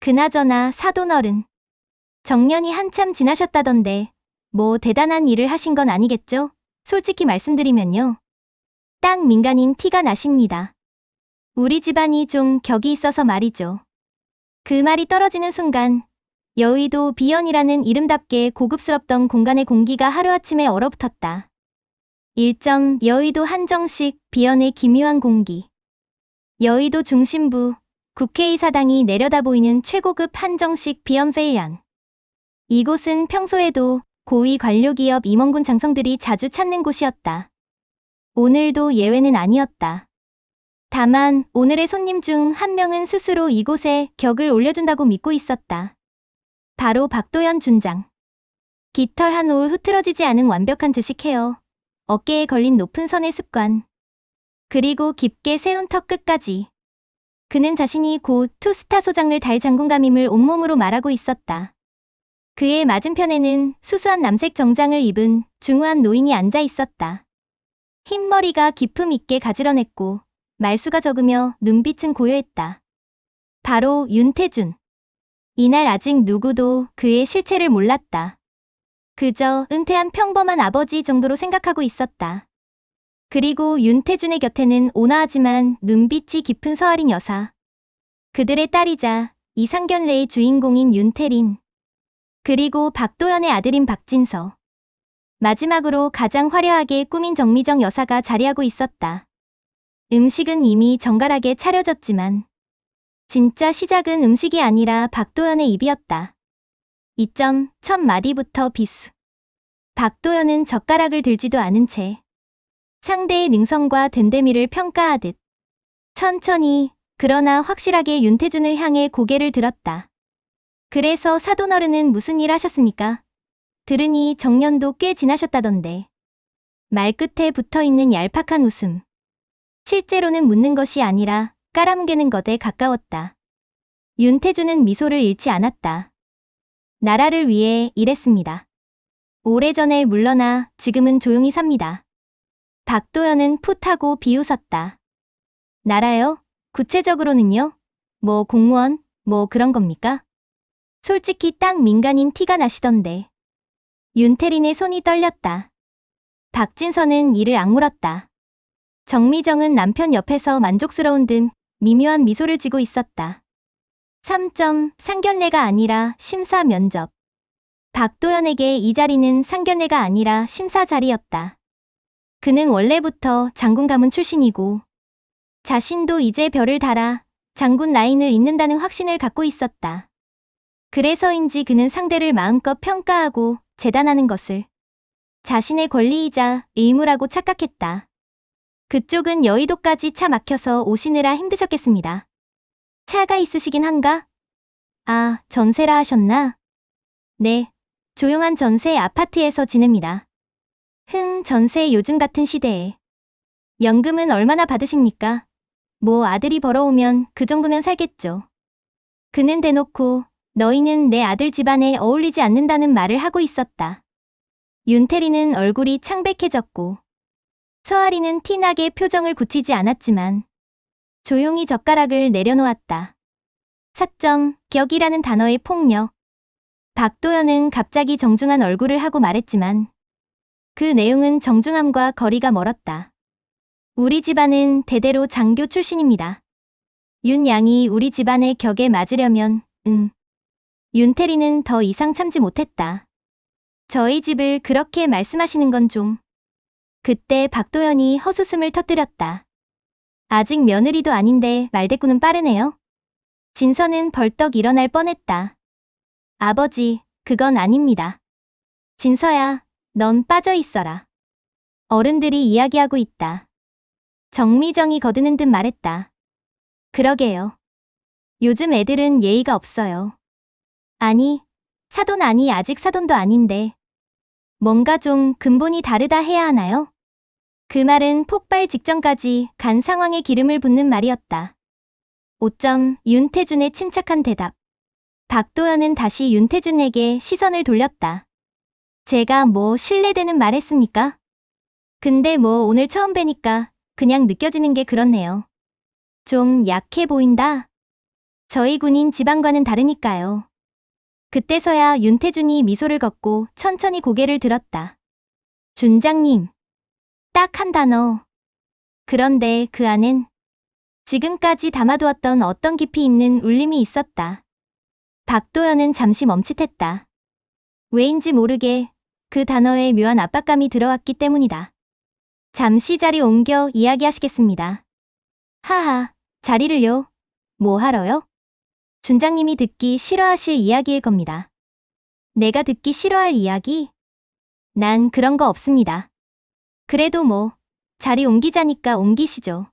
그나저나 사돈어른. 정년이 한참 지나셨다던데 뭐 대단한 일을 하신 건 아니겠죠? 솔직히 말씀드리면요. 딱 민간인 티가 나십니다. 우리 집안이 좀 격이 있어서 말이죠. 그 말이 떨어지는 순간 여의도 비연이라는 이름답게 고급스럽던 공간의 공기가 하루아침에 얼어붙었다. 1점 여의도 한정식 비연의 기묘한 공기. 여의도 중심부 국회의사당이 내려다 보이는 최고급 한정식 비연 페이랑. 이곳은 평소에도 고위 관료기업 임원군 장성들이 자주 찾는 곳이었다. 오늘도 예외는 아니었다. 다만 오늘의 손님 중 한 명은 스스로 이곳에 격을 올려준다고 믿고 있었다. 바로 박도연 준장. 깃털 한 올 흐트러지지 않은 완벽한 지식 헤어, 어깨에 걸린 높은 선의 습관, 그리고 깊게 세운 턱 끝까지. 그는 자신이 곧 투스타 소장을 달 장군감임을 온몸으로 말하고 있었다. 그의 맞은편에는 수수한 남색 정장을 입은 중후한 노인이 앉아 있었다. 흰머리가 기품 있게 가지런했고 말수가 적으며 눈빛은 고요했다. 바로 윤태준. 이날 아직 누구도 그의 실체를 몰랐다. 그저 은퇴한 평범한 아버지 정도로 생각하고 있었다. 그리고 윤태준의 곁에는 온화하지만 눈빛이 깊은 서아린 여사. 그들의 딸이자 이 상견례의 주인공인 윤태린. 그리고 박도연의 아들인 박진서. 마지막으로 가장 화려하게 꾸민 정미정 여사가 자리하고 있었다. 음식은 이미 정갈하게 차려졌지만 진짜 시작은 음식이 아니라 박도연의 입이었다. 이점 첫 마디부터 비수. 박도연은 젓가락을 들지도 않은 채 상대의 능성과 됨됨이를 평가하듯 천천히 그러나 확실하게 윤태준을 향해 고개를 들었다. 그래서 사돈어른은 무슨 일 하셨습니까? 들으니 정년도 꽤 지나셨다던데. 말끝에 붙어있는 얄팍한 웃음. 실제로는 묻는 것이 아니라 깔아뭉개는 것에 가까웠다. 윤태준은 미소를 잃지 않았다. 나라를 위해 일했습니다. 오래전에 물러나 지금은 조용히 삽니다. 박도연은 풋하고 비웃었다. 나라요? 구체적으로는요? 뭐 공무원? 뭐 그런 겁니까? 솔직히 딱 민간인 티가 나시던데. 윤태린의 손이 떨렸다. 박진서는 이를 악물었다. 정미정은 남편 옆에서 만족스러운 듯 미묘한 미소를 지고 있었다. 3점 상견례가 아니라 심사 면접. 박도연에게 이 자리는 상견례가 아니라 심사 자리였다. 그는 원래부터 장군 가문 출신이고 자신도 이제 별을 달아 장군 라인을 잇는다는 확신을 갖고 있었다. 그래서인지 그는 상대를 마음껏 평가하고 재단하는 것을 자신의 권리이자 의무라고 착각했다. 그쪽은 여의도까지 차 막혀서 오시느라 힘드셨겠습니다. 차가 있으시긴 한가? 아, 전세라 하셨나? 네, 조용한 전세 아파트에서 지냅니다. 전세 요즘 같은 시대에. 연금은 얼마나 받으십니까? 뭐 아들이 벌어오면 그 정도면 살겠죠. 그는 대놓고 너희는 내 아들 집안에 어울리지 않는다는 말을 하고 있었다. 윤태리는 얼굴이 창백해졌고 서아리는 티나게 표정을 굳히지 않았지만 조용히 젓가락을 내려놓았다. 사점 격이라는 단어의 폭력. 박도연은 갑자기 정중한 얼굴을 하고 말했지만 그 내용은 정중함과 거리가 멀었다. 우리 집안은 대대로 장교 출신입니다. 윤 양이 우리 집안의 격에 맞으려면 윤태리는 더 이상 참지 못했다. 저희 집을 그렇게 말씀하시는 건 좀. 그때 박도연이 헛웃음을 터뜨렸다. 아직 며느리도 아닌데 말대꾸는 빠르네요. 진서는 벌떡 일어날 뻔했다. 아버지, 그건 아닙니다. 진서야, 넌 빠져 있어라. 어른들이 이야기하고 있다. 정미정이 거드는 듯 말했다. 그러게요. 요즘 애들은 예의가 없어요. 아니, 사돈 아니 아직 사돈도 아닌데. 뭔가 좀 근본이 다르다 해야 하나요? 그 말은 폭발 직전까지 간 상황에 기름을 붓는 말이었다. 5점 윤태준의 침착한 대답. 박도연은 다시 윤태준에게 시선을 돌렸다. 제가 뭐 실례되는 말 했습니까? 근데 뭐 오늘 처음 뵈니까 그냥 느껴지는 게 그렇네요. 좀 약해 보인다. 저희 군인 지방과는 다르니까요. 그때서야 윤태준이 미소를 걷고 천천히 고개를 들었다. 준장님. 딱 한 단어. 그런데 그 안엔 지금까지 담아두었던 어떤 깊이 있는 울림이 있었다. 박도연은 잠시 멈칫했다. 왜인지 모르게 그 단어에 묘한 압박감이 들어왔기 때문이다. 잠시 자리 옮겨 이야기하시겠습니다. 하하, 자리를요? 뭐 하러요? 준장님이 듣기 싫어하실 이야기일 겁니다. 내가 듣기 싫어할 이야기? 난 그런 거 없습니다. 그래도 뭐, 자리 옮기자니까 옮기시죠.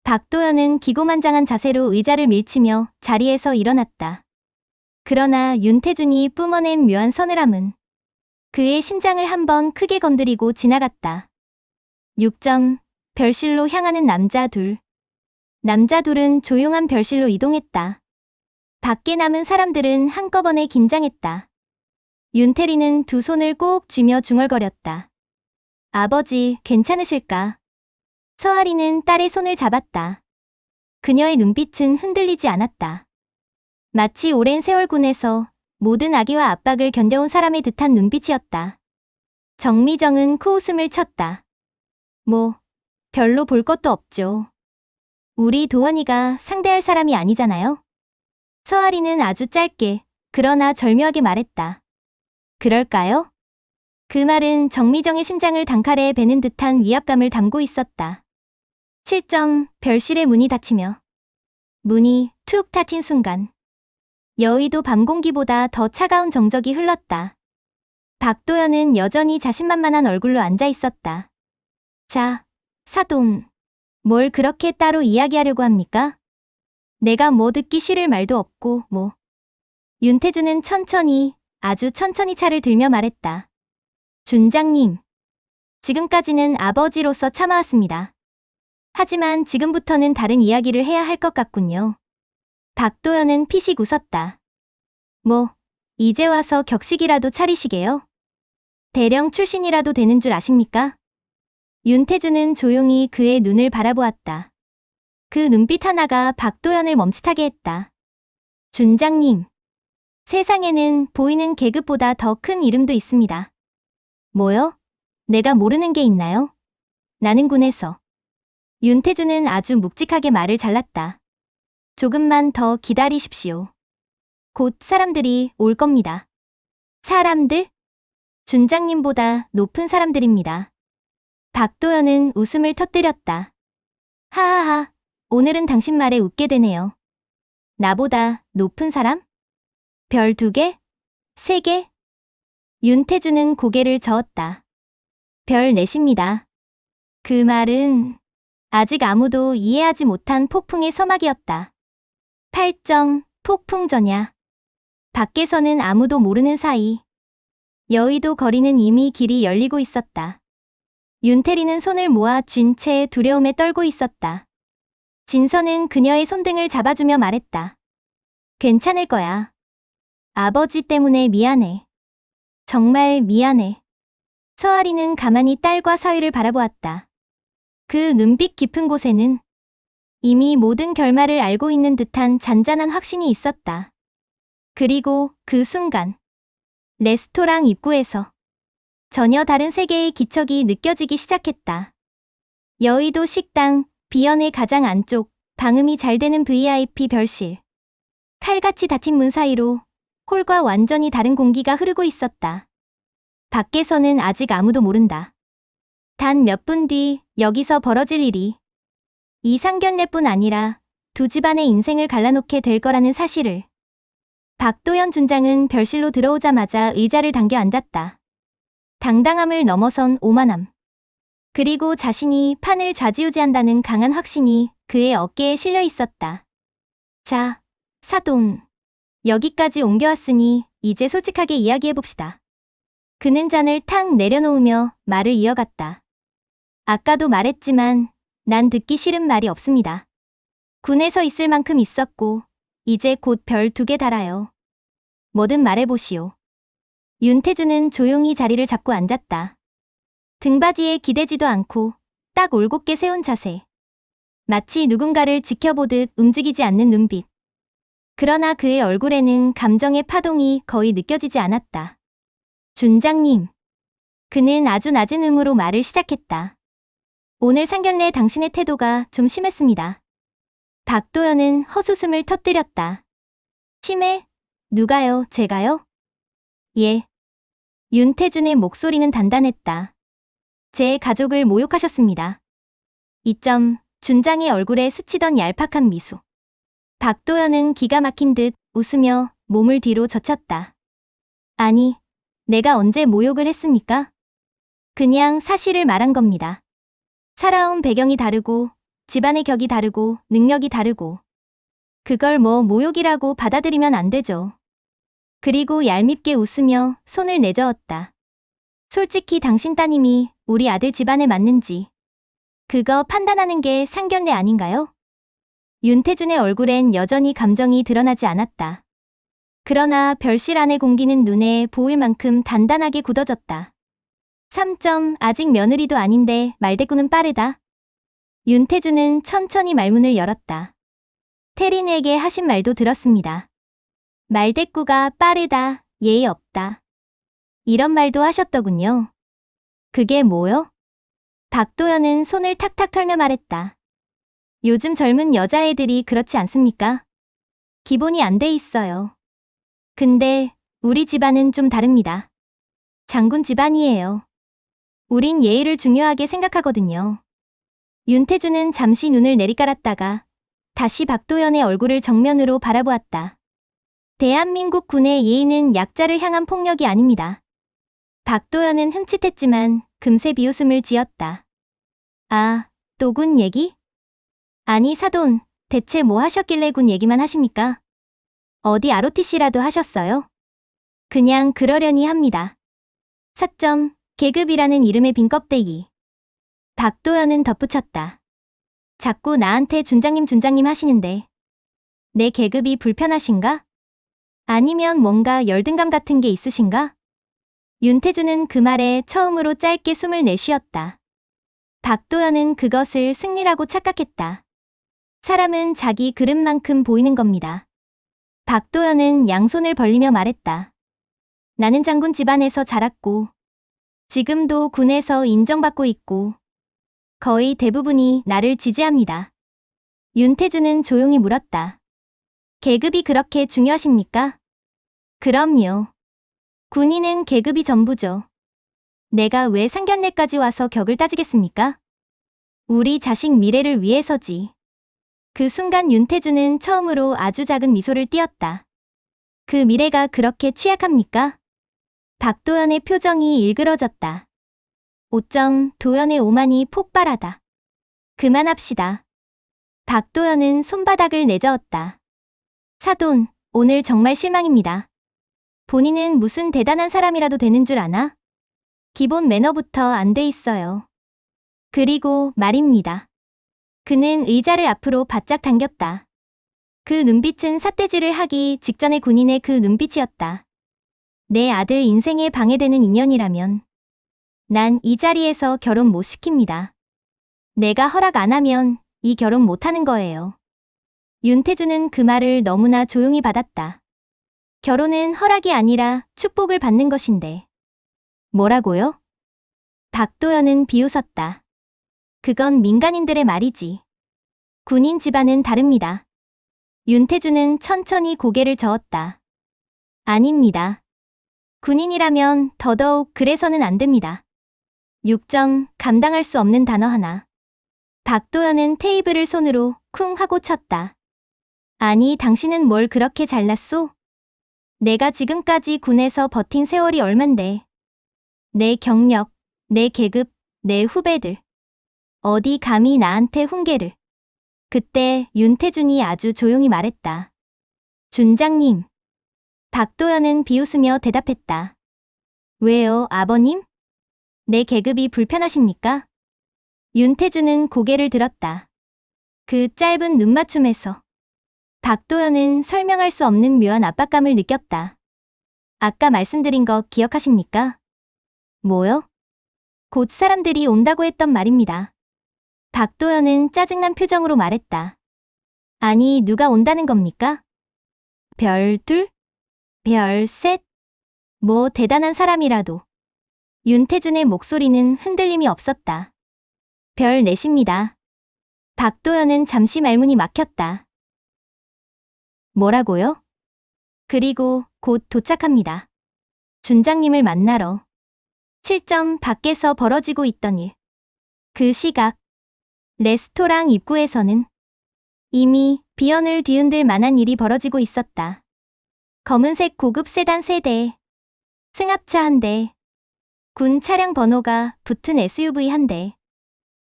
박도연은 기고만장한 자세로 의자를 밀치며 자리에서 일어났다. 그러나 윤태준이 뿜어낸 묘한 서늘함은 그의 심장을 한번 크게 건드리고 지나갔다. 6점, 별실로 향하는 남자 둘. 남자 둘은 조용한 별실로 이동했다. 밖에 남은 사람들은 한꺼번에 긴장했다. 윤태리는 두 손을 꼭 쥐며 중얼거렸다. 아버지, 괜찮으실까? 서아리는 딸의 손을 잡았다. 그녀의 눈빛은 흔들리지 않았다. 마치 오랜 세월 군에서 모든 악의와 압박을 견뎌온 사람의 듯한 눈빛이었다. 정미정은 코웃음을 쳤다. 뭐, 별로 볼 것도 없죠. 우리 도원이가 상대할 사람이 아니잖아요? 서아리는 아주 짧게, 그러나 절묘하게 말했다. 그럴까요? 그 말은 정미정의 심장을 단칼에 베는 듯한 위압감을 담고 있었다. 7점, 별실의 문이 닫히며 문이 툭 닫힌 순간 여의도 밤 공기보다 더 차가운 정적이 흘렀다. 박도연은 여전히 자신만만한 얼굴로 앉아 있었다. 자, 사돈. 뭘 그렇게 따로 이야기하려고 합니까? 내가 뭐 듣기 싫을 말도 없고 뭐. 윤태준은 천천히, 아주 천천히 차를 들며 말했다. 준장님. 지금까지는 아버지로서 참아왔습니다. 하지만 지금부터는 다른 이야기를 해야 할 것 같군요. 박도연은 피식 웃었다. 뭐, 이제 와서 격식이라도 차리시게요? 대령 출신이라도 되는 줄 아십니까? 윤태준은 조용히 그의 눈을 바라보았다. 그 눈빛 하나가 박도연을 멈칫하게 했다. 준장님. 세상에는 보이는 계급보다 더 큰 이름도 있습니다. 뭐요? 내가 모르는 게 있나요? 나는 군에서. 윤태준은 아주 묵직하게 말을 잘랐다. 조금만 더 기다리십시오. 곧 사람들이 올 겁니다. 사람들? 준장님보다 높은 사람들입니다. 박도연은 웃음을 터뜨렸다. 하하하, 오늘은 당신 말에 웃게 되네요. 나보다 높은 사람? 별 2개? 3개? 윤태준은 고개를 저었다. 별 4입니다. 그 말은 아직 아무도 이해하지 못한 폭풍의 서막이었다. 8점, 폭풍전야. 밖에서는 아무도 모르는 사이 여의도 거리는 이미 길이 열리고 있었다. 윤태리는 손을 모아 쥔 채 두려움에 떨고 있었다. 진서는 그녀의 손등을 잡아주며 말했다. 괜찮을 거야. 아버지 때문에 미안해. 정말 미안해. 서아리는 가만히 딸과 사위를 바라보았다. 그 눈빛 깊은 곳에는 이미 모든 결말을 알고 있는 듯한 잔잔한 확신이 있었다. 그리고 그 순간 레스토랑 입구에서 전혀 다른 세계의 기척이 느껴지기 시작했다. 여의도 식당, 비연의 가장 안쪽, 방음이 잘 되는 VIP 별실. 칼같이 닫힌 문 사이로 홀과 완전히 다른 공기가 흐르고 있었다. 밖에서는 아직 아무도 모른다. 단 몇 분 뒤 여기서 벌어질 일이 이 상견례뿐 아니라 두 집안의 인생을 갈라놓게 될 거라는 사실을. 박도연 준장은 별실로 들어오자마자 의자를 당겨 앉았다. 당당함을 넘어선 오만함. 그리고 자신이 판을 좌지우지한다는 강한 확신이 그의 어깨에 실려 있었다. 자, 사돈. 여기까지 옮겨왔으니 이제 솔직하게 이야기해봅시다. 그는 잔을 탁 내려놓으며 말을 이어갔다. 아까도 말했지만 난 듣기 싫은 말이 없습니다. 군에서 있을 만큼 있었고 이제 곧 별 2개 달아요. 뭐든 말해보시오. 윤태준은 조용히 자리를 잡고 앉았다. 등받이에 기대지도 않고 딱 올곧게 세운 자세. 마치 누군가를 지켜보듯 움직이지 않는 눈빛. 그러나 그의 얼굴에는 감정의 파동이 거의 느껴지지 않았다. 준장님. 그는 아주 낮은 음으로 말을 시작했다. 오늘 상견례 당신의 태도가 좀 심했습니다. 박도연은 헛웃음을 터뜨렸다. 심해? 누가요, 제가요? 예. 윤태준의 목소리는 단단했다. 제 가족을 모욕하셨습니다. 이점, 준장의 얼굴에 스치던 얄팍한 미소. 박도연은 기가 막힌 듯 웃으며 몸을 뒤로 젖혔다. 아니, 내가 언제 모욕을 했습니까? 그냥 사실을 말한 겁니다. 살아온 배경이 다르고, 집안의 격이 다르고, 능력이 다르고. 그걸 뭐 모욕이라고 받아들이면 안 되죠. 그리고 얄밉게 웃으며 손을 내저었다. 솔직히 당신 따님이 우리 아들 집안에 맞는지 그거 판단하는 게 상견례 아닌가요? 윤태준의 얼굴엔 여전히 감정이 드러나지 않았다. 그러나 별실 안의 공기는 눈에 보일 만큼 단단하게 굳어졌다. 3점, 아직 며느리도 아닌데 말대꾸는 빠르다. 윤태준은 천천히 말문을 열었다. 태린에게 하신 말도 들었습니다. 말대꾸가 빠르다, 예의 없다. 이런 말도 하셨더군요. 그게 뭐요? 박도연은 손을 탁탁 털며 말했다. 요즘 젊은 여자애들이 그렇지 않습니까? 기본이 안 돼 있어요. 근데 우리 집안은 좀 다릅니다. 장군 집안이에요. 우린 예의를 중요하게 생각하거든요. 윤태준은 잠시 눈을 내리깔았다가 다시 박도연의 얼굴을 정면으로 바라보았다. 대한민국 군의 예의는 약자를 향한 폭력이 아닙니다. 박도연은 흠칫했지만 금세 비웃음을 지었다. 아, 또 군 얘기? 아니 사돈, 대체 뭐 하셨길래 군 얘기만 하십니까? 어디 ROTC라도 하셨어요? 그냥 그러려니 합니다. 사점, 계급이라는 이름의 빈 껍데기. 박도연은 덧붙였다. 자꾸 나한테 준장님 하시는데 내 계급이 불편하신가? 아니면 뭔가 열등감 같은 게 있으신가? 윤태준은 그 말에 처음으로 짧게 숨을 내쉬었다. 박도연은 그것을 승리라고 착각했다. 사람은 자기 그릇만큼 보이는 겁니다. 박도연은 양손을 벌리며 말했다. 나는 장군 집안에서 자랐고 지금도 군에서 인정받고 있고 거의 대부분이 나를 지지합니다. 윤태준은 조용히 물었다. 계급이 그렇게 중요하십니까? 그럼요. 군인은 계급이 전부죠. 내가 왜 상견례까지 와서 격을 따지겠습니까? 우리 자식 미래를 위해서지. 그 순간 윤태준은 처음으로 아주 작은 미소를 띄었다. 그 미래가 그렇게 취약합니까? 박도연의 표정이 일그러졌다. 5점, 도연의 오만이 폭발하다. 그만합시다. 박도연은 손바닥을 내저었다. 사돈, 오늘 정말 실망입니다. 본인은 무슨 대단한 사람이라도 되는 줄 아나? 기본 매너부터 안 돼 있어요. 그리고 말입니다. 그는 의자를 앞으로 바짝 당겼다. 그 눈빛은 삿대질을 하기 직전의 군인의 그 눈빛이었다. 내 아들 인생에 방해되는 인연이라면 난 이 자리에서 결혼 못 시킵니다. 내가 허락 안 하면 이 결혼 못 하는 거예요. 윤태준은 그 말을 너무나 조용히 받았다. 결혼은 허락이 아니라 축복을 받는 것인데. 뭐라고요? 박도연은 비웃었다. 그건 민간인들의 말이지. 군인 집안은 다릅니다. 윤태준은 천천히 고개를 저었다. 아닙니다. 군인이라면 더더욱 그래서는 안 됩니다. 6점, 감당할 수 없는 단어 하나. 박도연은 테이블을 손으로 쿵 하고 쳤다. 아니, 당신은 뭘 그렇게 잘났소? 내가 지금까지 군에서 버틴 세월이 얼만데. 내 경력, 내 계급, 내 후배들. 어디 감히 나한테 훈계를. 그때 윤태준이 아주 조용히 말했다. 준장님. 박도연은 비웃으며 대답했다. 왜요, 아버님? 내 계급이 불편하십니까? 윤태준은 고개를 들었다. 그 짧은 눈맞춤에서 박도연은 설명할 수 없는 묘한 압박감을 느꼈다. 아까 말씀드린 거 기억하십니까? 뭐요? 곧 사람들이 온다고 했던 말입니다. 박도연은 짜증난 표정으로 말했다. 아니, 누가 온다는 겁니까? 별 둘? 별 셋? 뭐 대단한 사람이라도. 윤태준의 목소리는 흔들림이 없었다. 별 넷입니다. 박도연은 잠시 말문이 막혔다. 뭐라고요? 그리고 곧 도착합니다. 준장님을 만나러. 7점 밖에서 벌어지고 있던 일. 그 시각 레스토랑 입구에서는 이미 비연을 뒤흔들 만한 일이 벌어지고 있었다. 검은색 고급 세단 3대, 승합차 1대, 군 차량 번호가 붙은 SUV 1대.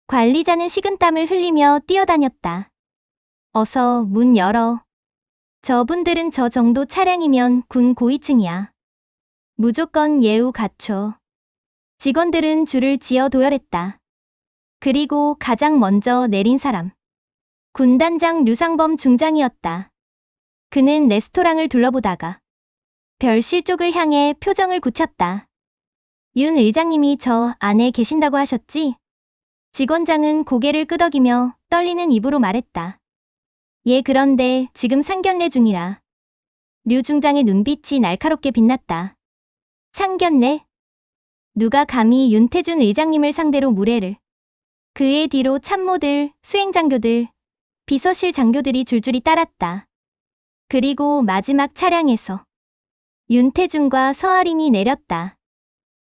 관리자는 식은땀을 흘리며 뛰어다녔다. 어서 문 열어. 저분들은 저 정도 차량이면 군 고위층이야. 무조건 예우 갖춰. 직원들은 줄을 지어 도열했다. 그리고 가장 먼저 내린 사람. 군단장 류상범 중장이었다. 그는 레스토랑을 둘러보다가 별실 쪽을 향해 표정을 굳혔다. 윤 의장님이 저 안에 계신다고 하셨지? 직원장은 고개를 끄덕이며 떨리는 입으로 말했다. 예, 그런데 지금 상견례 중이라. 류 중장의 눈빛이 날카롭게 빛났다. 상견례? 누가 감히 윤태준 의장님을 상대로 무례를. 그의 뒤로 참모들, 수행장교들, 비서실 장교들이 줄줄이 따랐다. 그리고 마지막 차량에서 윤태준과 서아린이 내렸다.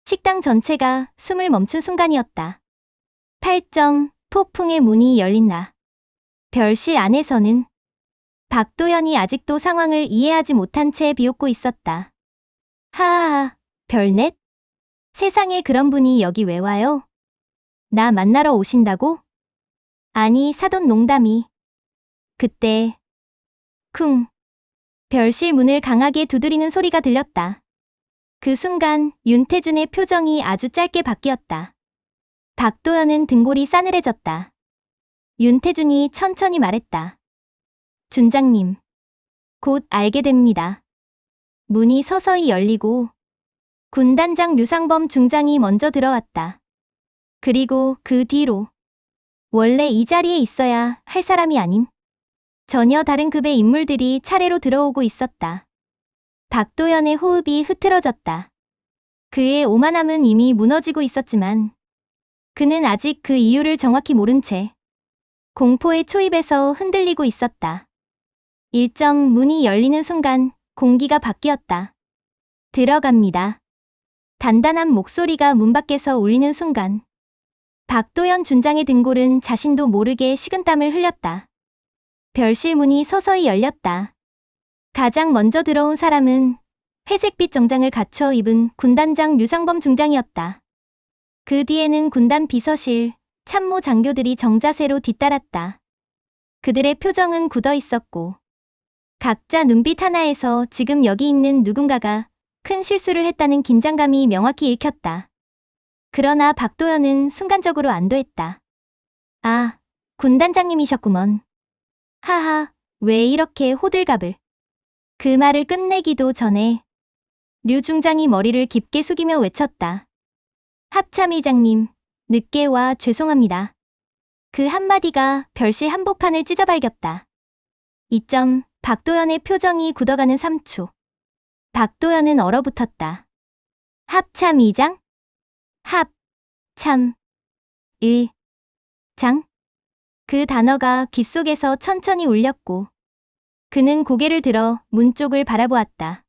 식당 전체가 숨을 멈춘 순간이었다. 8점 폭풍의 문이 열린다. 별실 안에서는 박도연이 아직도 상황을 이해하지 못한 채 비웃고 있었다. 하하하, 별넷? 세상에 그런 분이 여기 왜 와요? 나 만나러 오신다고? 아니, 사돈 농담이. 그때 쿵. 별실 문을 강하게 두드리는 소리가 들렸다. 그 순간 윤태준의 표정이 아주 짧게 바뀌었다. 박도연은 등골이 싸늘해졌다. 윤태준이 천천히 말했다. 준장님, 곧 알게 됩니다. 문이 서서히 열리고 군단장 류상범 중장이 먼저 들어왔다. 그리고 그 뒤로 원래 이 자리에 있어야 할 사람이 아닌 전혀 다른 급의 인물들이 차례로 들어오고 있었다. 박도연의 호흡이 흐트러졌다. 그의 오만함은 이미 무너지고 있었지만 그는 아직 그 이유를 정확히 모른 채 공포의 초입에서 흔들리고 있었다. 1점 문이 열리는 순간 공기가 바뀌었다. 들어갑니다. 단단한 목소리가 문 밖에서 울리는 순간 박도연 준장의 등골은 자신도 모르게 식은땀을 흘렸다. 별실 문이 서서히 열렸다. 가장 먼저 들어온 사람은 회색빛 정장을 갖춰 입은 군단장 류상범 중장이었다. 그 뒤에는 군단 비서실, 참모 장교들이 정자세로 뒤따랐다. 그들의 표정은 굳어 있었고 각자 눈빛 하나에서 지금 여기 있는 누군가가 큰 실수를 했다는 긴장감이 명확히 읽혔다. 그러나 박도연은 순간적으로 안도했다. 아, 군단장님이셨구먼. 하하, 왜 이렇게 호들갑을. 그 말을 끝내기도 전에 류 중장이 머리를 깊게 숙이며 외쳤다. 합참의장님, 늦게 와 죄송합니다. 그 한마디가 별실 한복판을 찢어발겼다. 2점, 박도연의 표정이 굳어가는 3초. 박도연은 얼어붙었다. 합참의장? 합참 의장? 그 단어가 귓속에서 천천히 울렸고 그는 고개를 들어 문 쪽을 바라보았다.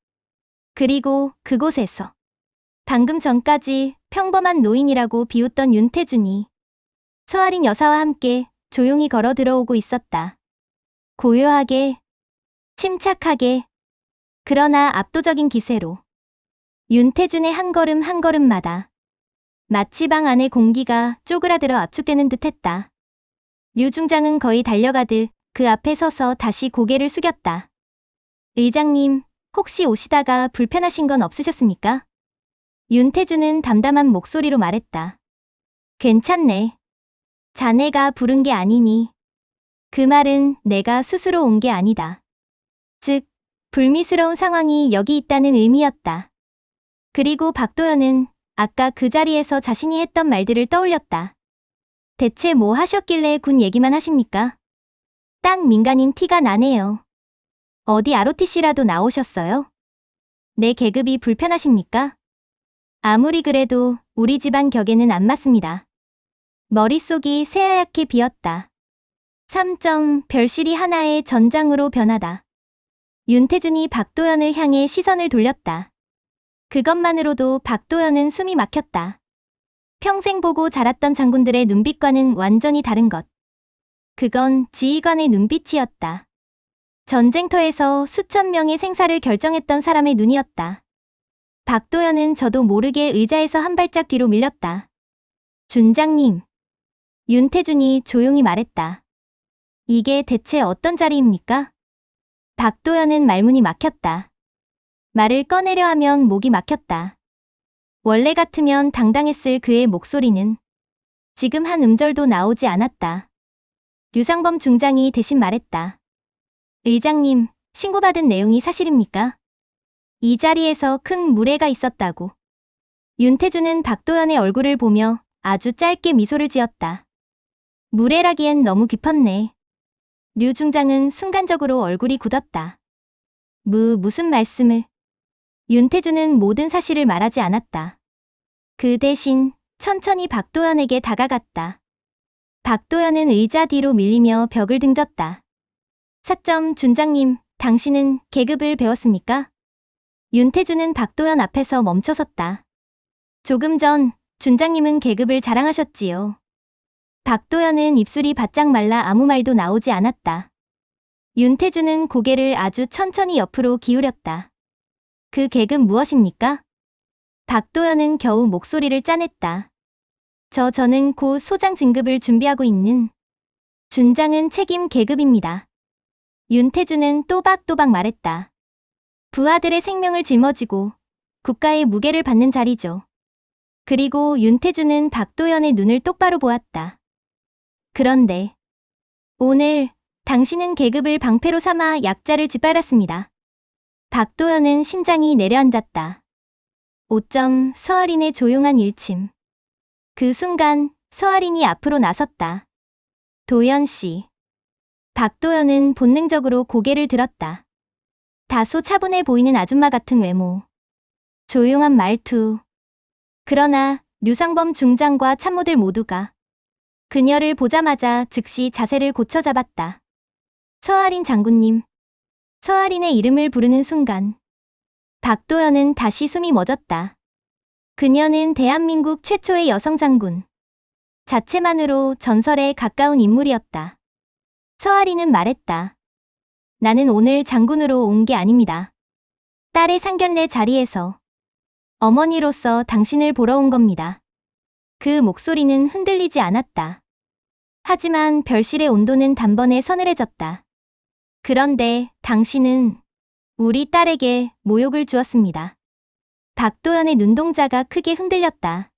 그리고 그곳에서 방금 전까지 평범한 노인이라고 비웃던 윤태준이 서아린 여사와 함께 조용히 걸어 들어오고 있었다. 고요하게, 침착하게, 그러나 압도적인 기세로. 윤태준의 한 걸음 한 걸음마다 마치 방 안의 공기가 쪼그라들어 압축되는 듯했다. 류 중장은 거의 달려가듯 그 앞에 서서 다시 고개를 숙였다. 의장님, 혹시 오시다가 불편하신 건 없으셨습니까? 윤태준은 담담한 목소리로 말했다. 괜찮네. 자네가 부른 게 아니니. 그 말은 내가 스스로 온 게 아니다. 즉, 불미스러운 상황이 여기 있다는 의미였다. 그리고 박도연은 아까 그 자리에서 자신이 했던 말들을 떠올렸다. 대체 뭐 하셨길래 군 얘기만 하십니까? 딱 민간인 티가 나네요. 어디 ROTC라도 나오셨어요? 내 계급이 불편하십니까? 아무리 그래도 우리 집안 격에는 안 맞습니다. 머릿속이 새하얗게 비었다. 3점 별실이 하나의 전장으로 변하다. 윤태준이 박도연을 향해 시선을 돌렸다. 그것만으로도 박도연은 숨이 막혔다. 평생 보고 자랐던 장군들의 눈빛과는 완전히 다른 것. 그건 지휘관의 눈빛이었다. 전쟁터에서 수천 명의 생사를 결정했던 사람의 눈이었다. 박도연은 저도 모르게 의자에서 한 발짝 뒤로 밀렸다. 준장님. 윤태준이 조용히 말했다. 이게 대체 어떤 자리입니까? 박도연은 말문이 막혔다. 말을 꺼내려 하면 목이 막혔다. 원래 같으면 당당했을 그의 목소리는 지금 한 음절도 나오지 않았다. 류상범 중장이 대신 말했다. 의장님, 신고받은 내용이 사실입니까? 이 자리에서 큰 무례가 있었다고. 윤태준은 박도연의 얼굴을 보며 아주 짧게 미소를 지었다. 무례라기엔 너무 깊었네. 류 중장은 순간적으로 얼굴이 굳었다. 무슨 말씀을. 윤태준은 모든 사실을 말하지 않았다. 그 대신 천천히 박도연에게 다가갔다. 박도연은 의자 뒤로 밀리며 벽을 등졌다. 사점 준장님, 당신은 계급을 배웠습니까? 윤태준은 박도연 앞에서 멈춰섰다. 조금 전 준장님은 계급을 자랑하셨지요. 박도연은 입술이 바짝 말라 아무 말도 나오지 않았다. 윤태준은 고개를 아주 천천히 옆으로 기울였다. 그 계급 무엇입니까? 박도연은 겨우 목소리를 짜냈다. 저는 곧 소장 진급을 준비하고 있는 준장은 책임 계급입니다. 윤태준은 또박또박 말했다. 부하들의 생명을 짊어지고 국가의 무게를 받는 자리죠. 그리고 윤태준은 박도연의 눈을 똑바로 보았다. 그런데 오늘 당신은 계급을 방패로 삼아 약자를 짓밟았습니다. 박도연은 심장이 내려앉았다. 5점 서아린의 조용한 일침. 그 순간 서아린이 앞으로 나섰다. 도연씨. 박도연은 본능적으로 고개를 들었다. 다소 차분해 보이는 아줌마 같은 외모. 조용한 말투. 그러나 류상범 중장과 참모들 모두가 그녀를 보자마자 즉시 자세를 고쳐 잡았다. 서아린 장군님. 서아린의 이름을 부르는 순간 박도연은 다시 숨이 멎었다. 그녀는 대한민국 최초의 여성 장군. 자체만으로 전설에 가까운 인물이었다. 서아린은 말했다. 나는 오늘 장군으로 온 게 아닙니다. 딸의 상견례 자리에서 어머니로서 당신을 보러 온 겁니다. 그 목소리는 흔들리지 않았다. 하지만 별실의 온도는 단번에 서늘해졌다. 그런데 당신은 우리 딸에게 모욕을 주었습니다. 박도연의 눈동자가 크게 흔들렸다.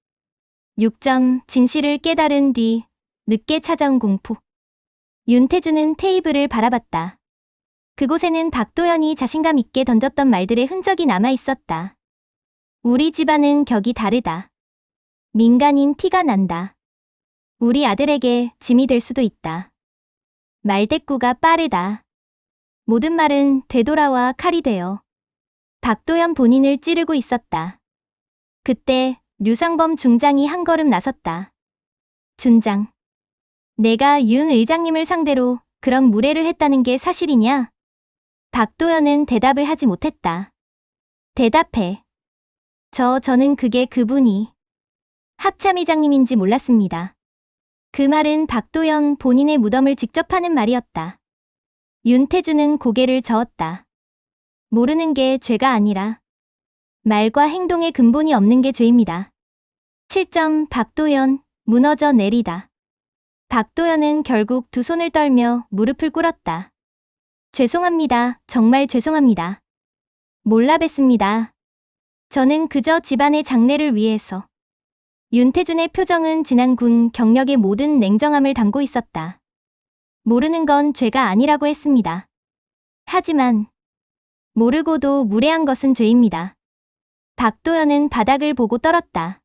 6점 진실을 깨달은 뒤 늦게 찾아온 공포. 윤태준은 테이블을 바라봤다. 그곳에는 박도연이 자신감 있게 던졌던 말들의 흔적이 남아 있었다. 우리 집안은 격이 다르다. 민간인 티가 난다. 우리 아들에게 짐이 될 수도 있다. 말대꾸가 빠르다. 모든 말은 되돌아와 칼이 되어 박도연 본인을 찌르고 있었다. 그때 류상범 중장이 한 걸음 나섰다. 준장. 내가 윤 의장님을 상대로 그런 무례를 했다는 게 사실이냐? 박도연은 대답을 하지 못했다. 대답해. 저는 그게 그분이 합참의장님인지 몰랐습니다. 그 말은 박도연 본인의 무덤을 직접 하는 말이었다. 윤태준은 고개를 저었다. 모르는 게 죄가 아니라 말과 행동의 근본이 없는 게 죄입니다. 7점 박도연, 무너져 내리다. 박도연은 결국 두 손을 떨며 무릎을 꿇었다. 죄송합니다. 정말 죄송합니다. 몰라 뵀습니다. 저는 그저 집안의 장래를 위해서. 윤태준의 표정은 지난 군 경력의 모든 냉정함을 담고 있었다. 모르는 건 죄가 아니라고 했습니다. 하지만 모르고도 무례한 것은 죄입니다. 박도연은 바닥을 보고 떨었다.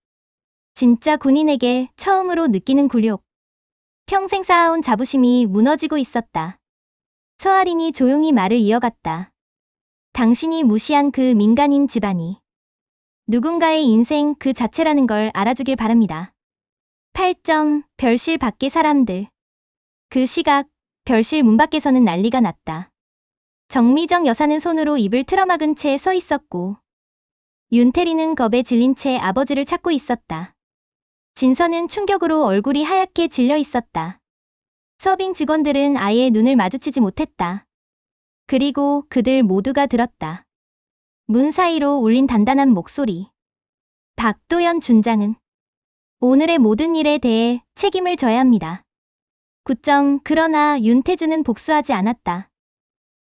진짜 군인에게 처음으로 느끼는 굴욕. 평생 쌓아온 자부심이 무너지고 있었다. 서아린이 조용히 말을 이어갔다. 당신이 무시한 그 민간인 집안이 누군가의 인생 그 자체라는 걸 알아주길 바랍니다. 8점. 별실 밖의 사람들. 그 시각 별실 문 밖에서는 난리가 났다. 정미정 여사는 손으로 입을 틀어막은 채 서 있었고 윤태리는 겁에 질린 채 아버지를 찾고 있었다. 진서는 충격으로 얼굴이 하얗게 질려 있었다. 서빙 직원들은 아예 눈을 마주치지 못했다. 그리고 그들 모두가 들었다. 문 사이로 울린 단단한 목소리. 박도연 준장은 오늘의 모든 일에 대해 책임을 져야 합니다. 9점. 그러나 윤태주는 복수하지 않았다.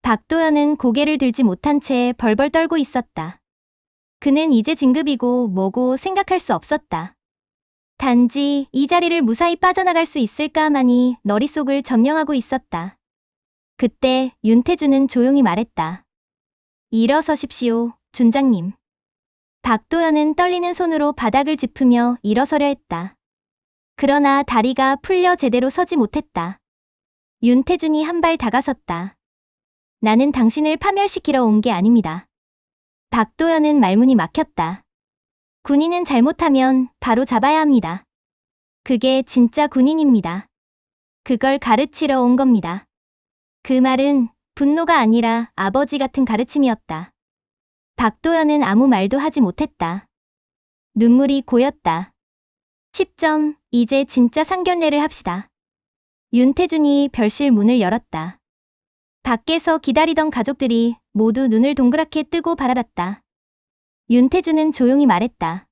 박도연은 고개를 들지 못한 채 벌벌 떨고 있었다. 그는 이제 진급이고 뭐고 생각할 수 없었다. 단지 이 자리를 무사히 빠져나갈 수 있을까만이 머릿속을 점령하고 있었다. 그때 윤태주는 조용히 말했다. 일어서십시오, 준장님. 박도연은 떨리는 손으로 바닥을 짚으며 일어서려 했다. 그러나 다리가 풀려 제대로 서지 못했다. 윤태준이 한 발 다가섰다. 나는 당신을 파멸시키러 온 게 아닙니다. 박도연은 말문이 막혔다. 군인은 잘못하면 바로 잡아야 합니다. 그게 진짜 군인입니다. 그걸 가르치러 온 겁니다. 그 말은 분노가 아니라 아버지 같은 가르침이었다. 박도연은 아무 말도 하지 못했다. 눈물이 고였다. 10점. 이제 진짜 상견례를 합시다. 윤태준이 별실 문을 열었다. 밖에서 기다리던 가족들이 모두 눈을 동그랗게 뜨고 바라봤다. 윤태준은 조용히 말했다.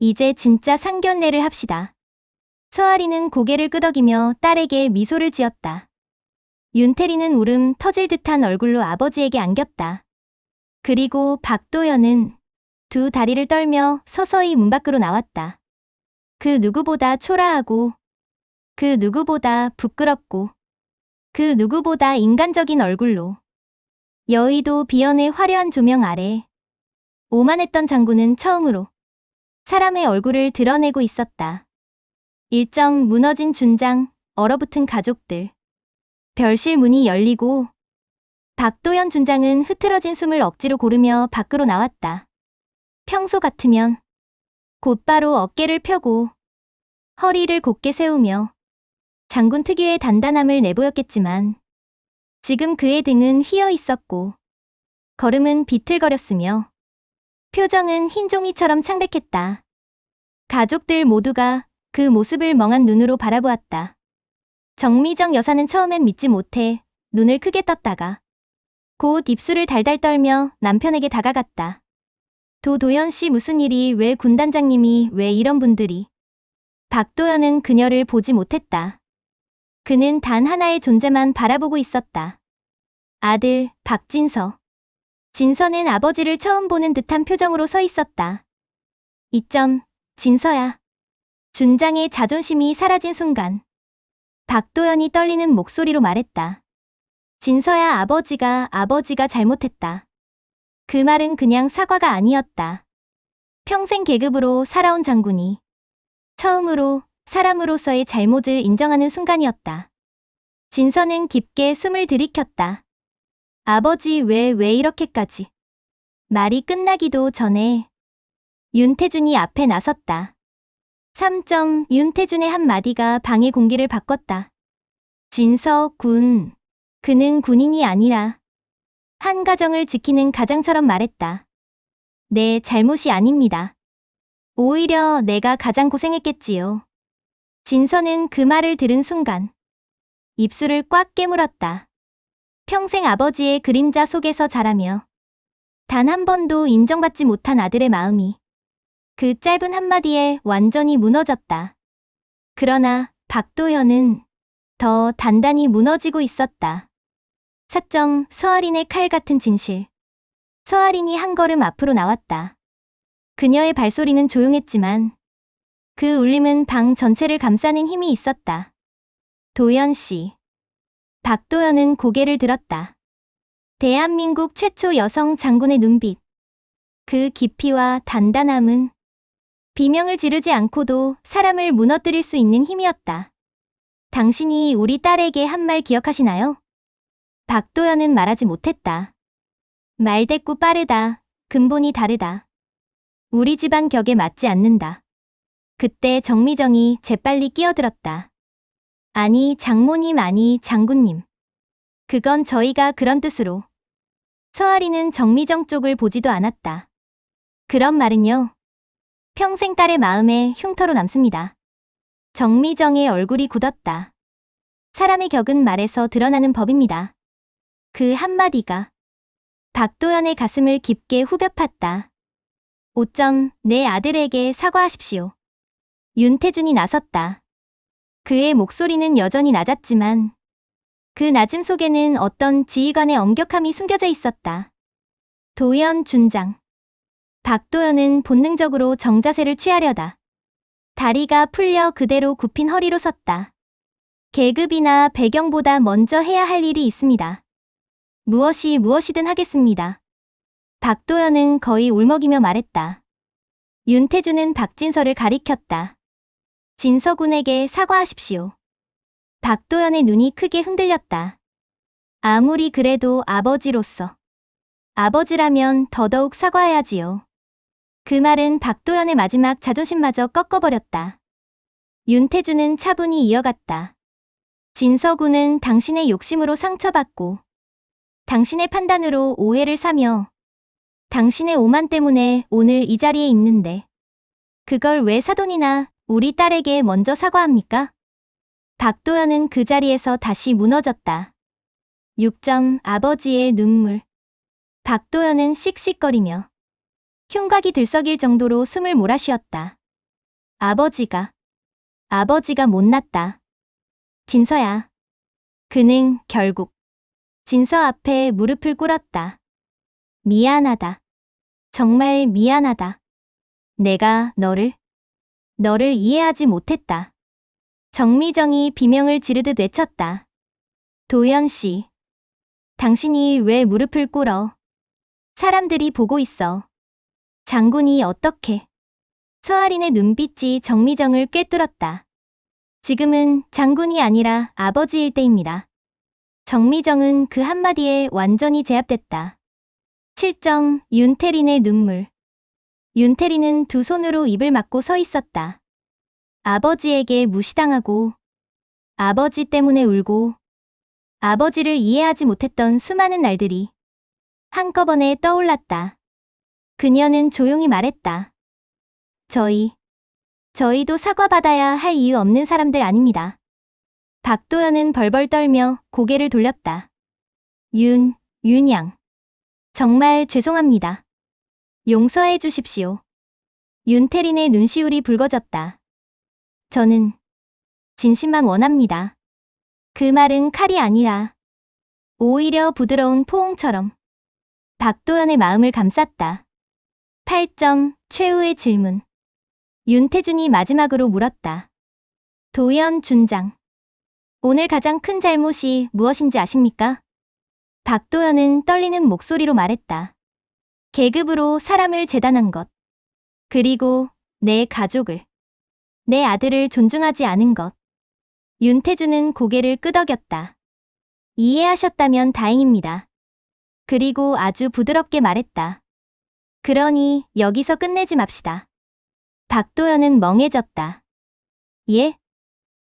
이제 진짜 상견례를 합시다. 서아리는 고개를 끄덕이며 딸에게 미소를 지었다. 윤태리는 울음 터질 듯한 얼굴로 아버지에게 안겼다. 그리고 박도연은 두 다리를 떨며 서서히 문 밖으로 나왔다. 그 누구보다 초라하고, 그 누구보다 부끄럽고, 그 누구보다 인간적인 얼굴로. 여의도 비연의 화려한 조명 아래 오만했던 장군은 처음으로 사람의 얼굴을 드러내고 있었다. 1점. 무너진 준장, 얼어붙은 가족들. 별실 문이 열리고 박도연 준장은 흐트러진 숨을 억지로 고르며 밖으로 나왔다. 평소 같으면 곧바로 어깨를 펴고 허리를 곧게 세우며 장군 특유의 단단함을 내보였겠지만 지금 그의 등은 휘어 있었고 걸음은 비틀거렸으며 표정은 흰 종이처럼 창백했다. 가족들 모두가 그 모습을 멍한 눈으로 바라보았다. 정미정 여사는 처음엔 믿지 못해 눈을 크게 떴다가 곧 입술을 달달 떨며 남편에게 다가갔다. 도도연 씨 무슨 일이 왜 군단장님이 왜 이런 분들이. 박도연은 그녀를 보지 못했다. 그는 단 하나의 존재만 바라보고 있었다. 아들, 박진서. 진서는 아버지를 처음 보는 듯한 표정으로 서 있었다. 2점. 진서야. 준장의 자존심이 사라진 순간 박도연이 떨리는 목소리로 말했다. 진서야, 아버지가 잘못했다. 그 말은 그냥 사과가 아니었다. 평생 계급으로 살아온 장군이 처음으로 사람으로서의 잘못을 인정하는 순간이었다. 진서는 깊게 숨을 들이켰다. 아버지 왜 이렇게까지. 말이 끝나기도 전에 윤태준이 앞에 나섰다. 3점. 윤태준의 한마디가 방의 공기를 바꿨다. 진서 군. 그는 군인이 아니라 한 가정을 지키는 가장처럼 말했다. 내 잘못이 아닙니다. 오히려 내가 가장 고생했겠지요. 진서는 그 말을 들은 순간 입술을 꽉 깨물었다. 평생 아버지의 그림자 속에서 자라며 단 한 번도 인정받지 못한 아들의 마음이 그 짧은 한마디에 완전히 무너졌다. 그러나 박도연은 더 단단히 무너지고 있었다. 4점. 서아린의 칼 같은 진실. 서아린이 한 걸음 앞으로 나왔다. 그녀의 발소리는 조용했지만 그 울림은 방 전체를 감싸는 힘이 있었다. 도연 씨. 박도연은 고개를 들었다. 대한민국 최초 여성 장군의 눈빛. 그 깊이와 단단함은 비명을 지르지 않고도 사람을 무너뜨릴 수 있는 힘이었다. 당신이 우리 딸에게 한 말 기억하시나요? 박도연은 말하지 못했다. 말대꾸 빠르다. 근본이 다르다. 우리 집안 격에 맞지 않는다. 그때 정미정이 재빨리 끼어들었다. 아니, 장모님, 아니, 장군님. 그건 저희가 그런 뜻으로. 서아리는 정미정 쪽을 보지도 않았다. 그런 말은요. 평생 딸의 마음에 흉터로 남습니다. 정미정의 얼굴이 굳었다. 사람의 격은 말에서 드러나는 법입니다. 그 한마디가 박도연의 가슴을 깊게 후벼 팠다. 5점, 내 아들에게 사과하십시오. 윤태준이 나섰다. 그의 목소리는 여전히 낮았지만 그 낮음 속에는 어떤 지휘관의 엄격함이 숨겨져 있었다. 도연 준장. 박도연은 본능적으로 정자세를 취하려다. 다리가 풀려 그대로 굽힌 허리로 섰다. 계급이나 배경보다 먼저 해야 할 일이 있습니다. 무엇이든 하겠습니다. 박도연은 거의 울먹이며 말했다. 윤태준은 박진서를 가리켰다. 진서군에게 사과하십시오. 박도연의 눈이 크게 흔들렸다. 아무리 그래도 아버지로서. 아버지라면 더더욱 사과해야지요. 그 말은 박도연의 마지막 자존심마저 꺾어버렸다. 윤태준은 차분히 이어갔다. 진서군은 당신의 욕심으로 상처받고 당신의 판단으로 오해를 사며 당신의 오만 때문에 오늘 이 자리에 있는데 그걸 왜 사돈이나 우리 딸에게 먼저 사과합니까? 박도연은 그 자리에서 다시 무너졌다. 6점, 아버지의 눈물. 박도연은 씩씩거리며 흉곽이 들썩일 정도로 숨을 몰아쉬었다. 아버지가 못났다. 진서야. 그는 결국 진서 앞에 무릎을 꿇었다. 미안하다. 정말 미안하다. 내가 너를 이해하지 못했다. 정미정이 비명을 지르듯 외쳤다. 도연 씨. 당신이 왜 무릎을 꿇어? 사람들이 보고 있어. 장군이 어떻게? 서아린의 눈빛이 정미정을 꿰뚫었다. 지금은 장군이 아니라 아버지일 때입니다. 정미정은 그 한마디에 완전히 제압됐다. 7점, 윤태린의 눈물. 윤태린은 두 손으로 입을 막고 서 있었다. 아버지에게 무시당하고, 아버지 때문에 울고, 아버지를 이해하지 못했던 수많은 날들이 한꺼번에 떠올랐다. 그녀는 조용히 말했다. 저희도 사과받아야 할 이유 없는 사람들 아닙니다. 박도연은 벌벌 떨며 고개를 돌렸다. 윤양. 정말 죄송합니다. 용서해 주십시오. 윤태린의 눈시울이 붉어졌다. 저는 진심만 원합니다. 그 말은 칼이 아니라 오히려 부드러운 포옹처럼 박도연의 마음을 감쌌다. 8점, 최후의 질문. 윤태준이 마지막으로 물었다. 도연 준장. 오늘 가장 큰 잘못이 무엇인지 아십니까? 박도연은 떨리는 목소리로 말했다. 계급으로 사람을 재단한 것. 그리고 내 가족을, 내 아들을 존중하지 않은 것. 윤태준은 고개를 끄덕였다. 이해하셨다면 다행입니다. 그리고 아주 부드럽게 말했다. 그러니 여기서 끝내지 맙시다. 박도연은 멍해졌다. 예?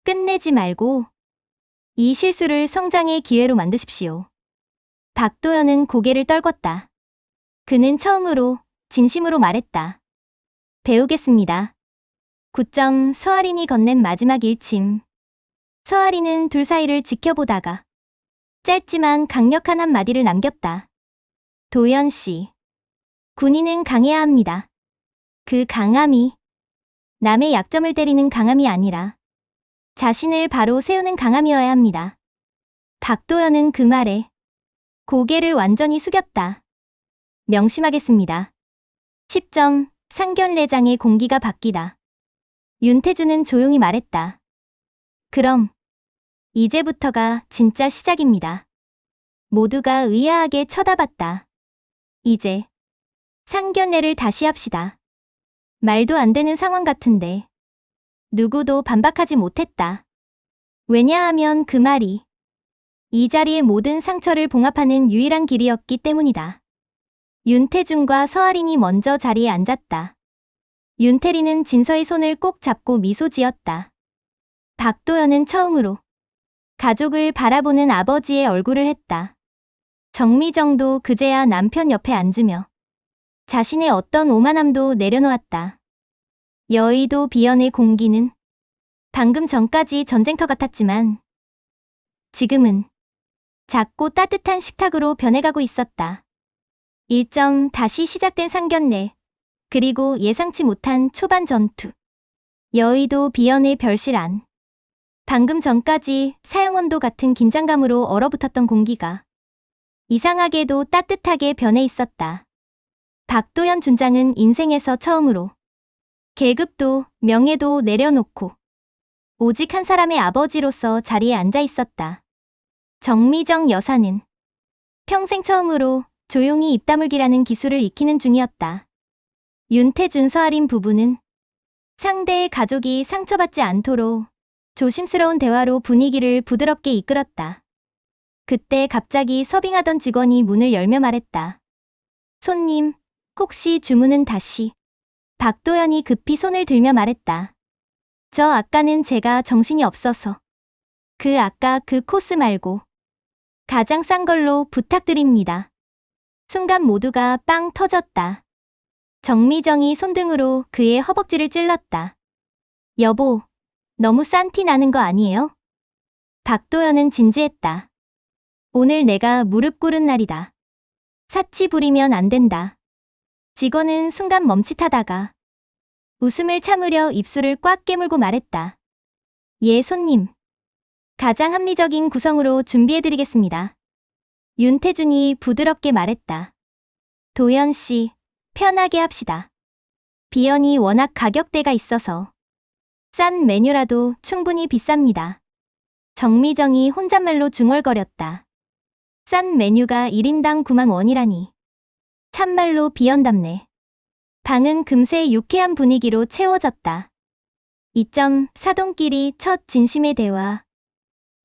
끝내지 말고 이 실수를 성장의 기회로 만드십시오. 박도연은 고개를 떨궜다. 그는 처음으로 진심으로 말했다. 배우겠습니다. 9점, 서아린이 건넨 마지막 일침. 서아린은 둘 사이를 지켜보다가 짧지만 강력한 한마디를 남겼다. 도연 씨. 군인은 강해야 합니다. 그 강함이 남의 약점을 때리는 강함이 아니라 자신을 바로 세우는 강함이어야 합니다. 박도연은 그 말에 고개를 완전히 숙였다. 명심하겠습니다. 10점, 상견례장의 공기가 바뀌다. 윤태준은 조용히 말했다. 그럼 이제부터가 진짜 시작입니다. 모두가 의아하게 쳐다봤다. 이제 상견례를 다시 합시다. 말도 안 되는 상황 같은데 누구도 반박하지 못했다. 왜냐하면 그 말이 이 자리의 모든 상처를 봉합하는 유일한 길이었기 때문이다. 윤태준과 서아린이 먼저 자리에 앉았다. 윤태리는 진서의 손을 꼭 잡고 미소 지었다. 박도연은 처음으로 가족을 바라보는 아버지의 얼굴을 했다. 정미정도 그제야 남편 옆에 앉으며 자신의 어떤 오만함도 내려놓았다. 여의도 비연의 공기는 방금 전까지 전쟁터 같았지만 지금은 작고 따뜻한 식탁으로 변해가고 있었다. 1점 다시 시작된 상견례, 그리고 예상치 못한 초반 전투. 여의도 비연의 별실 안. 방금 전까지 사형원도 같은 긴장감으로 얼어붙었던 공기가 이상하게도 따뜻하게 변해 있었다. 박도연 준장은 인생에서 처음으로 계급도 명예도 내려놓고 오직 한 사람의 아버지로서 자리에 앉아 있었다. 정미정 여사는 평생 처음으로 조용히 입 다물기라는 기술을 익히는 중이었다. 윤태준 서아린 부부는 상대의 가족이 상처받지 않도록 조심스러운 대화로 분위기를 부드럽게 이끌었다. 그때 갑자기 서빙하던 직원이 문을 열며 말했다. 손님, 혹시 주문은 다시? 박도연이 급히 손을 들며 말했다. 저 아까는 제가 정신이 없어서. 아까 그 코스 말고 가장 싼 걸로 부탁드립니다. 순간 모두가 빵 터졌다. 정미정이 손등으로 그의 허벅지를 찔렀다. 여보, 너무 싼 티 나는 거 아니에요? 박도연은 진지했다. 오늘 내가 무릎 꿇은 날이다. 사치 부리면 안 된다. 직원은 순간 멈칫하다가 웃음을 참으려 입술을 꽉 깨물고 말했다. 예, 손님. 가장 합리적인 구성으로 준비해드리겠습니다. 윤태준이 부드럽게 말했다. 도연 씨, 편하게 합시다. 비연이 워낙 가격대가 있어서 싼 메뉴라도 충분히 비쌉니다. 정미정이 혼잣말로 중얼거렸다. 싼 메뉴가 1인당 9만 원이라니. 참말로 비연답네. 방은 금세 유쾌한 분위기로 채워졌다. 2점 사돈끼리 첫 진심의 대화.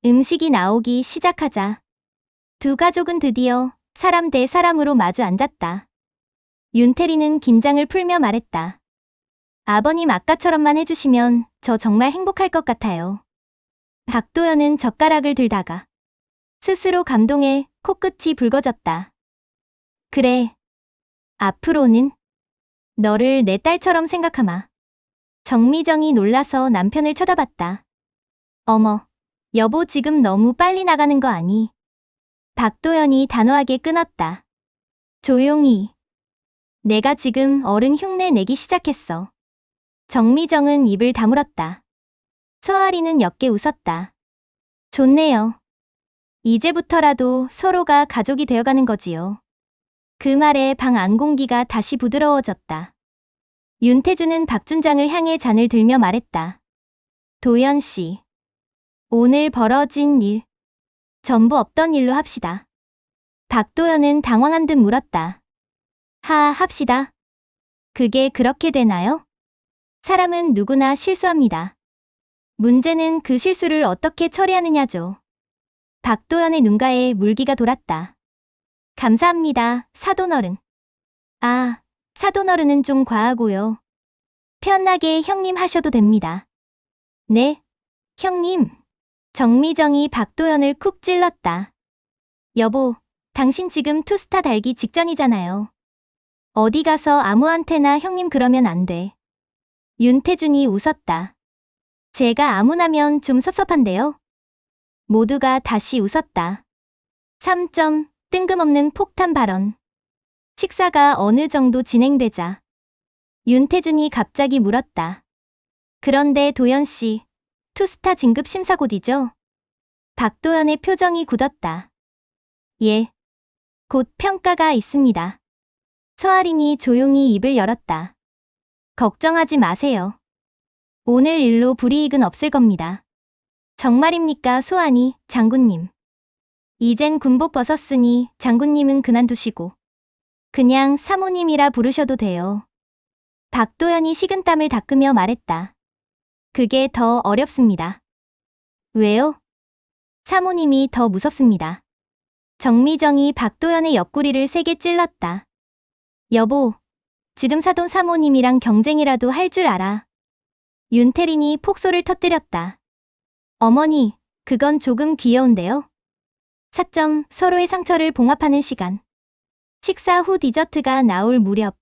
음식이 나오기 시작하자 두 가족은 드디어 사람 대 사람으로 마주 앉았다. 윤태리는 긴장을 풀며 말했다. 아버님 아까처럼만 해주시면 저 정말 행복할 것 같아요. 박도연은 젓가락을 들다가 스스로 감동해 코끝이 붉어졌다. 그래. 앞으로는 너를 내 딸처럼 생각하마. 정미정이 놀라서 남편을 쳐다봤다. 어머, 여보 지금 너무 빨리 나가는 거 아니? 박도연이 단호하게 끊었다. 조용히. 내가 지금 어른 흉내 내기 시작했어. 정미정은 입을 다물었다. 서아리는 옅게 웃었다. 좋네요. 이제부터라도 서로가 가족이 되어가는 거지요. 그 말에 방 안 공기가 다시 부드러워졌다. 윤태준은 박준장을 향해 잔을 들며 말했다. 도연 씨. 오늘 벌어진 일, 전부 없던 일로 합시다. 박도연은 당황한 듯 물었다. 합시다. 그게 그렇게 되나요? 사람은 누구나 실수합니다. 문제는 그 실수를 어떻게 처리하느냐죠. 박도연의 눈가에 물기가 돌았다. 감사합니다, 사돈어른. 사돈어른은 좀 과하고요. 편하게 형님 하셔도 됩니다. 네, 형님. 정미정이 박도연을 쿡 찔렀다. 여보, 당신 지금 투스타 달기 직전이잖아요. 어디 가서 아무한테나 형님 그러면 안 돼. 윤태준이 웃었다. 제가 아무나면 좀 섭섭한데요. 모두가 다시 웃었다. 3점 뜬금없는 폭탄 발언. 식사가 어느 정도 진행되자 윤태준이 갑자기 물었다. 그런데 도연 씨, 투스타 진급 심사 곧이죠? 박도연의 표정이 굳었다. 예. 곧 평가가 있습니다. 서아린이 조용히 입을 열었다. 걱정하지 마세요. 오늘 일로 불이익은 없을 겁니다. 정말입니까, 수아니, 장군님. 이젠 군복 벗었으니 장군님은 그만두시고 그냥 사모님이라 부르셔도 돼요. 박도연이 식은땀을 닦으며 말했다. 그게 더 어렵습니다. 왜요? 사모님이 더 무섭습니다. 정미정이 박도연의 옆구리를 세게 찔렀다. 여보, 지금 사돈 사모님이랑 경쟁이라도 할 줄 알아. 윤태린이 폭소를 터뜨렸다. 어머니, 그건 조금 귀여운데요. 서로의 상처를 봉합하는 시간. 식사 후 디저트가 나올 무렵.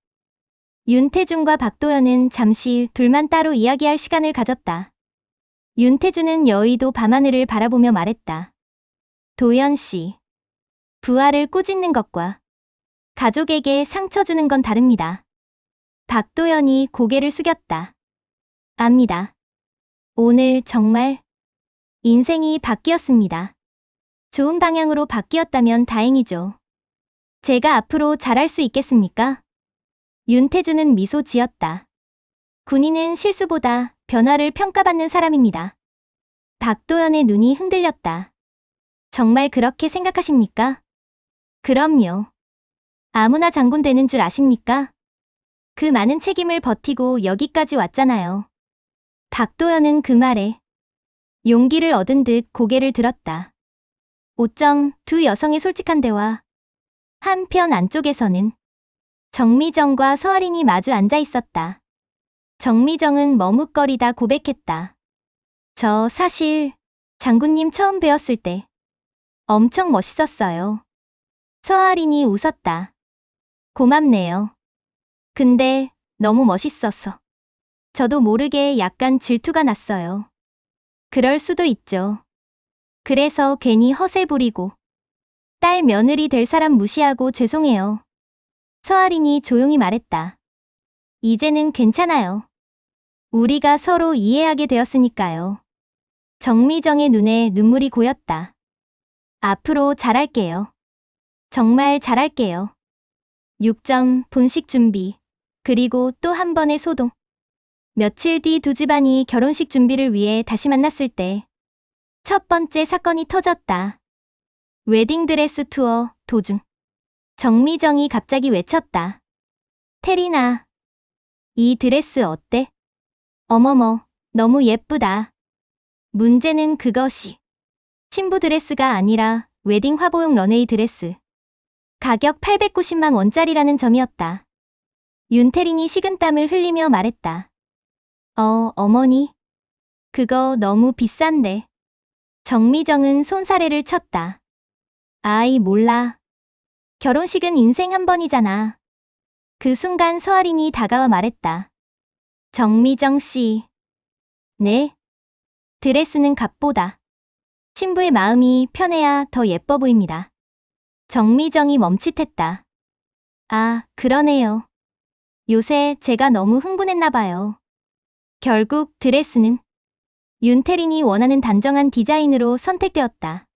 윤태준과 박도연은 잠시 둘만 따로 이야기할 시간을 가졌다. 윤태준은 여의도 밤하늘을 바라보며 말했다. 도연 씨, 부하를 꾸짖는 것과 가족에게 상처 주는 건 다릅니다. 박도연이 고개를 숙였다. 압니다. 오늘 정말 인생이 바뀌었습니다. 좋은 방향으로 바뀌었다면 다행이죠. 제가 앞으로 잘할 수 있겠습니까? 윤태준은 미소 지었다. 군인은 실수보다 변화를 평가받는 사람입니다. 박도연의 눈이 흔들렸다. 정말 그렇게 생각하십니까? 그럼요. 아무나 장군 되는 줄 아십니까? 그 많은 책임을 버티고 여기까지 왔잖아요. 박도연은 그 말에 용기를 얻은 듯 고개를 들었다. 5점 두 여성의 솔직한 대화. 한편 안쪽에서는 정미정과 서아린이 마주 앉아 있었다. 정미정은 머뭇거리다 고백했다. 저 사실 장군님 처음 뵈었을 때 엄청 멋있었어요. 서아린이 웃었다. 고맙네요. 근데 너무 멋있어서 저도 모르게 약간 질투가 났어요. 그럴 수도 있죠. 그래서 괜히 허세 부리고 딸 며느리 될 사람 무시하고 죄송해요. 서아린이 조용히 말했다. 이제는 괜찮아요. 우리가 서로 이해하게 되었으니까요. 정미정의 눈에 눈물이 고였다. 앞으로 잘할게요. 정말 잘할게요. 6점 본식 준비. 그리고 또 한 번의 소동. 며칠 뒤 두 집안이 결혼식 준비를 위해 다시 만났을 때 첫 번째 사건이 터졌다. 웨딩드레스 투어 도중 정미정이 갑자기 외쳤다. 태린아, 이 드레스 어때? 어머머, 너무 예쁘다. 문제는 그것이 신부 드레스가 아니라 웨딩 화보용 런웨이 드레스. 가격 890만 원짜리라는 점이었다. 윤태린이 식은땀을 흘리며 말했다. 어머니. 그거 너무 비싼데. 정미정은 손사래를 쳤다. 아이 몰라. 결혼식은 인생 한 번이잖아. 그 순간 서아린이 다가와 말했다. 정미정 씨. 네? 드레스는 값보다 신부의 마음이 편해야 더 예뻐 보입니다. 정미정이 멈칫했다. 아, 그러네요. 요새 제가 너무 흥분했나 봐요. 결국 드레스는 윤태린이 원하는 단정한 디자인으로 선택되었다.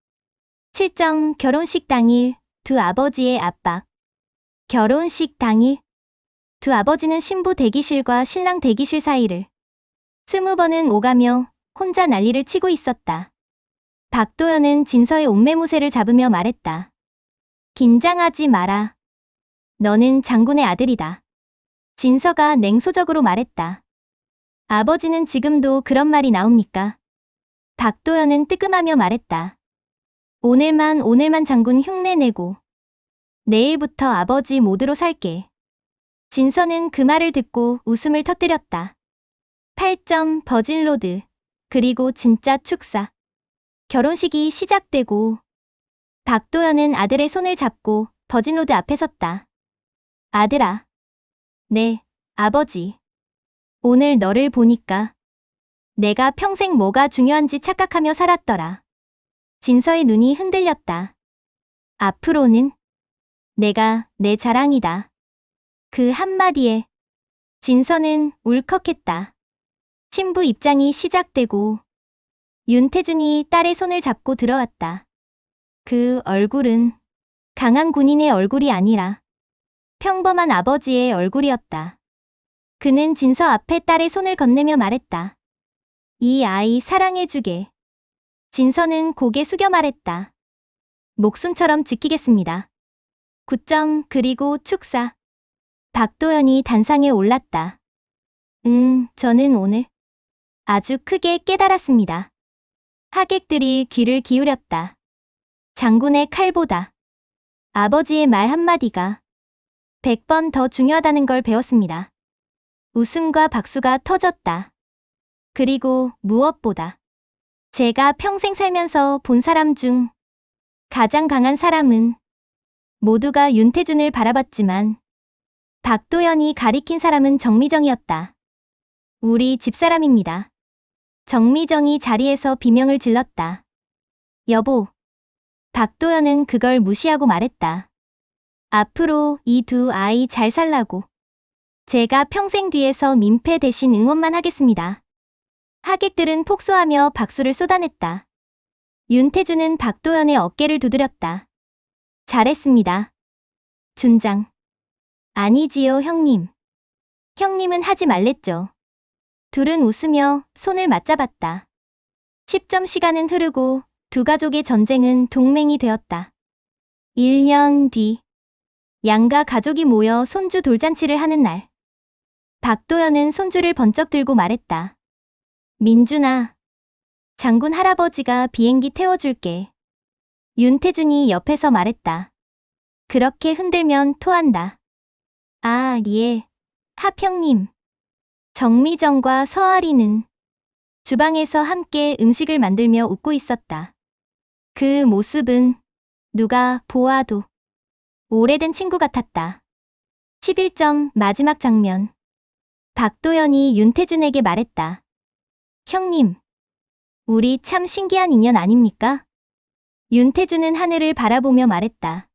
7점 결혼식 당일 두 아버지의 압박. 결혼식 당일 두 아버지는 신부 대기실과 신랑 대기실 사이를 20번은 오가며 혼자 난리를 치고 있었다. 박도연은 진서의 옷매무새를 잡으며 말했다. 긴장하지 마라. 너는 장군의 아들이다. 진서가 냉소적으로 말했다. 아버지는 지금도 그런 말이 나옵니까? 박도연은 뜨끔하며 말했다. 오늘만 장군 흉내내고 내일부터 아버지 모드로 살게. 진서는 그 말을 듣고 웃음을 터뜨렸다. 8점 버진로드. 그리고 진짜 축사. 결혼식이 시작되고 박도연은 아들의 손을 잡고 버진로드 앞에 섰다. 아들아. 네, 아버지. 오늘 너를 보니까 내가 평생 뭐가 중요한지 착각하며 살았더라. 진서의 눈이 흔들렸다. 앞으로는 내가 내 자랑이다. 그 한마디에 진서는 울컥했다. 신부 입장이 시작되고 윤태준이 딸의 손을 잡고 들어왔다. 그 얼굴은 강한 군인의 얼굴이 아니라 평범한 아버지의 얼굴이었다. 그는 진서 앞에 딸의 손을 건네며 말했다. 이 아이 사랑해주게. 진서는 고개 숙여 말했다. 목숨처럼 지키겠습니다. 9점 그리고 축사. 박도연이 단상에 올랐다. 저는 오늘 아주 크게 깨달았습니다. 하객들이 귀를 기울였다. 장군의 칼보다 아버지의 말 한마디가 100번 더 중요하다는 걸 배웠습니다. 웃음과 박수가 터졌다. 그리고 무엇보다 제가 평생 살면서 본 사람 중 가장 강한 사람은 모두가 윤태준을 바라봤지만 박도연이 가리킨 사람은 정미정이었다. 우리 집사람입니다. 정미정이 자리에서 비명을 질렀다. 여보. 박도연은 그걸 무시하고 말했다. 앞으로 이 두 아이 잘 살라고. 제가 평생 뒤에서 민폐 대신 응원만 하겠습니다. 하객들은 폭소하며 박수를 쏟아냈다. 윤태준은 박도연의 어깨를 두드렸다. 잘했습니다. 준장. 아니지요, 형님. 형님은 하지 말랬죠. 둘은 웃으며 손을 맞잡았다. 10점 시간은 흐르고 두 가족의 전쟁은 동맹이 되었다. 1년 뒤, 양가 가족이 모여 손주 돌잔치를 하는 날. 박도연은 손주를 번쩍 들고 말했다. 민준아, 장군 할아버지가 비행기 태워줄게. 윤태준이 옆에서 말했다. 그렇게 흔들면 토한다. 아, 예. 하평님. 정미정과 서아리는 주방에서 함께 음식을 만들며 웃고 있었다. 그 모습은 누가 보아도 오래된 친구 같았다. 11점 마지막 장면. 박도연이 윤태준에게 말했다. 형님, 우리 참 신기한 인연 아닙니까? 윤태준은 하늘을 바라보며 말했다.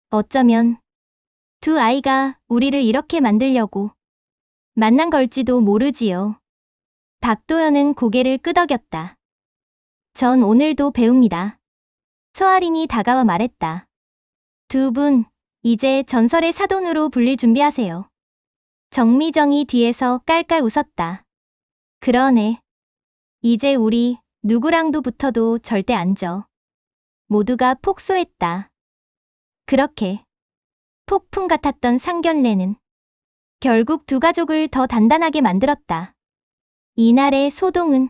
어쩌면 두 아이가 우리를 이렇게 만들려고 만난 걸지도 모르지요. 박도연은 고개를 끄덕였다. 전 오늘도 배웁니다. 서아린이 다가와 말했다. 두 분, 이제 전설의 사돈으로 불릴 준비하세요. 정미정이 뒤에서 깔깔 웃었다. 그러네. 이제 우리 누구랑도 붙어도 절대 안 져. 모두가 폭소했다. 그렇게 폭풍 같았던 상견례는 결국 두 가족을 더 단단하게 만들었다. 이날의 소동은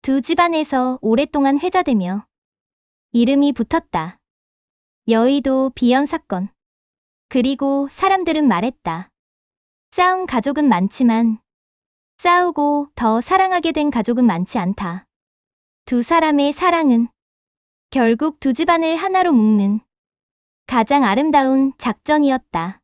두 집안에서 오랫동안 회자되며 이름이 붙었다. 여의도 비연 사건. 그리고 사람들은 말했다. 싸운 가족은 많지만 싸우고 더 사랑하게 된 가족은 많지 않다. 두 사람의 사랑은 결국 두 집안을 하나로 묶는 가장 아름다운 작전이었다.